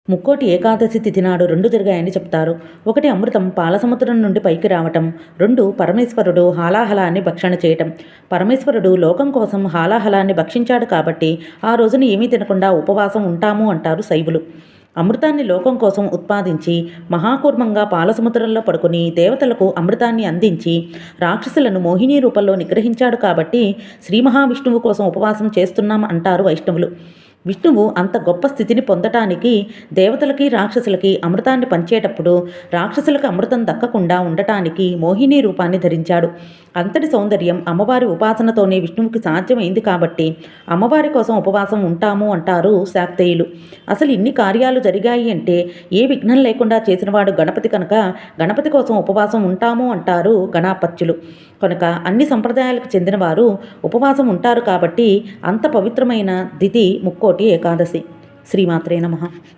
ముక్కోటి ఏకాదశి తిథి నాడు రెండు జరిగాయని చెప్తారు. ఒకటి అమృతం పాలసముద్రం నుండి పైకి రావటం, రెండు పరమేశ్వరుడు హాలాహలాన్ని భక్షణ చేయటం. పరమేశ్వరుడు లోకం కోసం హాలాహలాన్ని భక్షించాడు కాబట్టి ఆ రోజున ఏమీ తినకుండా ఉపవాసం ఉంటాము అంటారు శైవులు. అమృతాన్ని లోకం కోసం ఉత్పాదించి మహాకూర్మంగా పాలసముద్రంలో పడుకుని దేవతలకు అమృతాన్ని అందించి రాక్షసులను మోహిని రూపంలో నిగ్రహించాడు కాబట్టి శ్రీ మహావిష్ణువు కోసం ఉపవాసం చేస్తున్నాం అంటారు వైష్ణవులు. విష్ణువు అంత గొప్ప స్థితిని పొందటానికి దేవతలకి రాక్షసులకి అమృతాన్ని పంచేటప్పుడు రాక్షసులకు అమృతం దక్కకుండా ఉండటానికి మోహిని రూపాన్ని ధరించాడు. అంతటి సౌందర్యం అమ్మవారి ఉపాసనతోనే విష్ణువుకి సాధ్యమైంది కాబట్టి అమ్మవారి కోసం ఉపవాసం ఉంటాము అంటారు శాక్తేయులు. అసలు ఇన్ని కార్యాలు జరిగాయి అంటే ఏ విఘ్నం లేకుండా చేసినవాడు గణపతి కనుక గణపతి కోసం ఉపవాసం ఉంటాము అంటారు గణాపత్యులు. కనుక అన్ని సంప్రదాయాలకు చెందినవారు ఉపవాసం ఉంటారు కాబట్టి అంత పవిత్రమైన తిథి ముక్కోటి ఏకాదశి. శ్రీమాత్రే నమః.